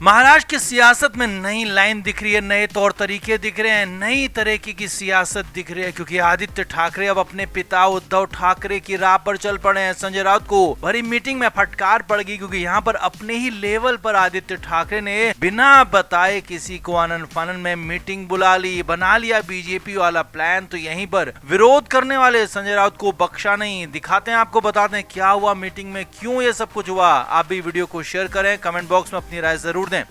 महाराष्ट्र की सियासत में नई लाइन दिख रही है, नए तौर तरीके दिख रहे हैं, नई तरीके की सियासत दिख रही है, क्योंकि आदित्य ठाकरे अब अपने पिता उद्धव ठाकरे की राह पर चल पड़े हैं। संजय राउत को भरी मीटिंग में फटकार पड़ गई, क्योंकि यहाँ पर अपने ही लेवल पर आदित्य ठाकरे ने बिना बताए किसी को आनन फानन में मीटिंग बुला ली, बना लिया बीजेपी वाला प्लान। तो यहीं पर विरोध करने वाले संजय राउत को बख्शा नहीं। दिखाते हैं आपको, बताते हैं क्या हुआ मीटिंग में, क्यों ये सब कुछ हुआ। आप भी वीडियो को शेयर करें, कमेंट बॉक्स में अपनी राय जरूर दें।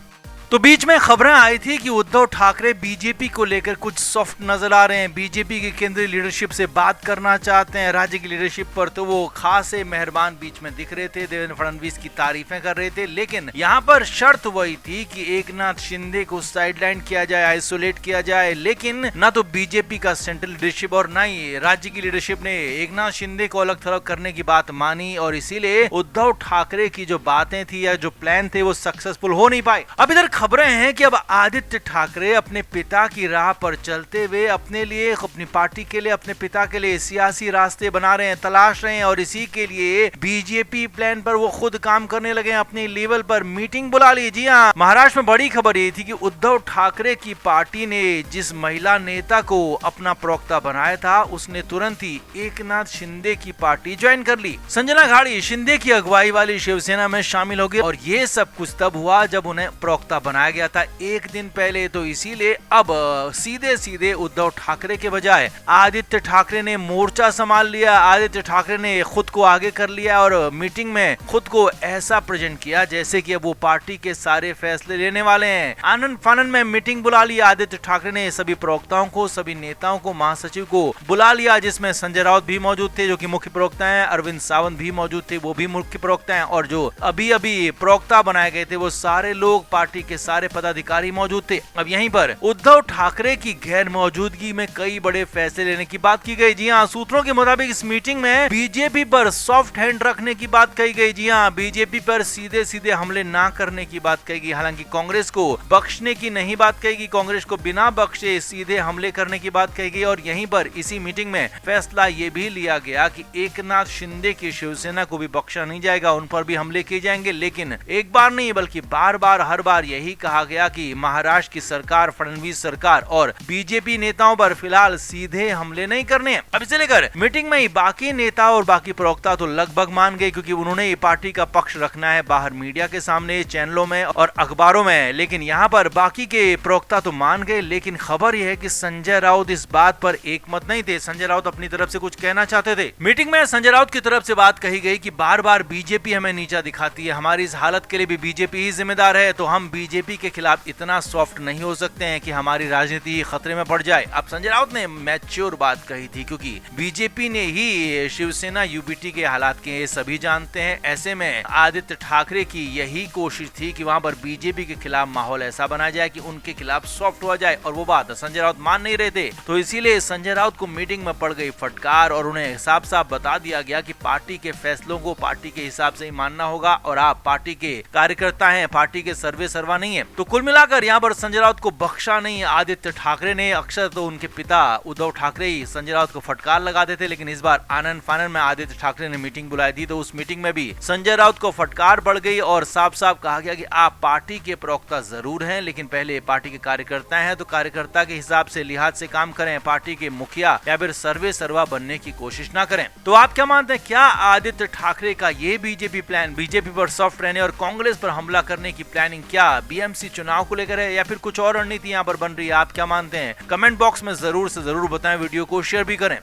तो बीच में खबरें आई थी कि उद्धव ठाकरे बीजेपी को लेकर कुछ सॉफ्ट नजर आ रहे हैं, बीजेपी की केंद्रीय लीडरशिप से बात करना चाहते हैं, राज्य की लीडरशिप पर तो वो खासे मेहरबान बीच में दिख रहे थे, देवेंद्र फडणवीस की तारीफें कर रहे थे। लेकिन यहाँ पर शर्त वही थी कि एकनाथ शिंदे को साइडलाइन किया जाए, आइसोलेट किया जाए। लेकिन ना तो बीजेपी का सेंट्रल लीडरशिप और ना ही राज्य की लीडरशिप ने एकनाथ शिंदे को अलग थलग करने की बात मानी, और इसीलिए उद्धव ठाकरे की जो बातें थी या जो प्लान थे वो सक्सेसफुल हो नहीं पाए। अब इधर खबरें हैं कि अब आदित्य ठाकरे अपने पिता की राह पर चलते हुए अपने लिए, अपनी पार्टी के लिए, अपने पिता के लिए सियासी रास्ते बना रहे हैं, तलाश रहे हैं, और इसी के लिए बीजेपी प्लान पर वो खुद काम करने लगे हैं, अपने लेवल पर मीटिंग बुला ली। जी हाँ, महाराष्ट्र में बड़ी खबर ये थी कि उद्धव ठाकरे की पार्टी ने जिस महिला नेता को अपना प्रवक्ता बनाया था, उसने तुरंत ही एकनाथ शिंदे की पार्टी ज्वाइन कर ली। संजना घाड़ी शिंदे की अगुवाई वाली शिवसेना में शामिल हो गई, और ये सब कुछ तब हुआ जब उन्हें प्रवक्ता बनाया गया था एक दिन पहले। तो इसीलिए अब सीधे सीधे उद्धव ठाकरे के बजाय आदित्य ठाकरे ने मोर्चा संभाल लिया। आदित्य ठाकरे ने खुद को आगे कर लिया और मीटिंग में खुद को ऐसा प्रेजेंट किया जैसे कि अब वो पार्टी के सारे फैसले लेने वाले हैं। आनंद फानन में मीटिंग बुला ली आदित्य ठाकरे ने, सभी प्रवक्ताओं को, सभी नेताओं को, महासचिव को बुला लिया, जिसमें संजय राउत भी मौजूद थे जो कि मुख्य प्रवक्ता हैं, अरविंद सावंत भी मौजूद थे, वो भी मुख्य प्रवक्ता हैं, और जो अभी अभी प्रवक्ता बनाए गए थे वो सारे लोग, पार्टी के सारे पदाधिकारी मौजूद थे। अब यहीं पर उद्धव ठाकरे की गैर मौजूदगी में कई बड़े फैसले लेने की बात की गई। जी हाँ, सूत्रों के मुताबिक इस मीटिंग में बीजेपी पर सॉफ्ट हैंड रखने की बात कही गई। जी हाँ, बीजेपी पर सीधे सीधे हमले ना करने की बात कही गई। हालांकि कांग्रेस को बख्शने की नहीं बात कही गई, कांग्रेस को बिना बख्शे सीधे हमले करने की बात कही गई। और यहीं पर इसी मीटिंग में फैसला ये भी लिया गया कि एकनाथ शिंदे की शिवसेना को भी बख्शा नहीं जाएगा, उन पर भी हमले किए जाएंगे। लेकिन एक बार नहीं बल्कि बार बार, हर बार यही कहा गया कि महाराष्ट्र की सरकार, फडणवीस सरकार और बीजेपी नेताओं पर फिलहाल सीधे हमले नहीं करने हैं। अब इसे लेकर मीटिंग में ही बाकी नेता और बाकी प्रवक्ता तो लगभग मान गए, क्योंकि उन्होंने ये पार्टी का पक्ष रखना है बाहर मीडिया के सामने, चैनलों में और अखबारों में। लेकिन यहाँ पर बाकी के प्रवक्ता तो मान गए, लेकिन खबर यह है कि संजय राउत इस बात पर एकमत नहीं थे। संजय राउत अपनी तरफ से कुछ कहना चाहते थे। मीटिंग में संजय राउत की तरफ से बात कही गई कि बार बार बीजेपी हमें नीचा दिखाती है, हमारी इस हालत के लिए भी बीजेपी ही जिम्मेदार है, तो हम बीजेपी के खिलाफ इतना सॉफ्ट नहीं हो सकते हैं कि हमारी राजनीति खतरे में पड़ जाए। अब संजय राउत ने मैच्योर बात कही थी, क्योंकि बीजेपी ने ही शिवसेना यूबीटी के हालात के सभी जानते हैं। ऐसे में आदित्य ठाकरे की यही कोशिश थी कि वहां पर बीजेपी के खिलाफ माहौल ऐसा बनाया जाए कि उनके खिलाफ सॉफ्ट हो जाए, और वो बात संजय राउत मान नहीं रहे थे। तो इसीलिए संजय राउत को मीटिंग में पड़ गई फटकार, और उन्हें साफ साफ बता दिया गया कि पार्टी के फैसलों को पार्टी के हिसाब से ही मानना होगा, और आप पार्टी के कार्यकर्ता हैं, पार्टी के सर्वे सर्वा नहीं है। तो कुल मिलाकर यहाँ पर संजय राउत को बख्शा नहीं आदित्य ठाकरे ने। अक्सर तो उनके पिता उद्धव ठाकरे ही संजय राउत को फटकार लगाते थे, लेकिन इस बार आनंद फानन में आदित्य ठाकरे ने मीटिंग बुलाई थी, तो उस मीटिंग में भी संजय राउत को फटकार पड़ गई, और साफ साफ कहा गया कि आप पार्टी के प्रवक्ता जरूर हैं, लेकिन पहले पार्टी के कार्यकर्ता हैं, तो कार्यकर्ता के हिसाब से, लिहाज से काम करें, पार्टी के मुखिया या फिर सर्वे सर्वा बनने की कोशिश ना करें। तो आप क्या मानते हैं, क्या आदित्य ठाकरे का ये बीजेपी प्लान, बीजेपी पर सॉफ्ट रहने और कांग्रेस पर हमला करने की प्लानिंग, क्या बीएमसी चुनाव को लेकर है या फिर कुछ और रणनीति यहाँ पर बन रही है? आप क्या मानते हैं? कमेंट बॉक्स में जरूर से जरूर बताएं, वीडियो को शेयर भी करें।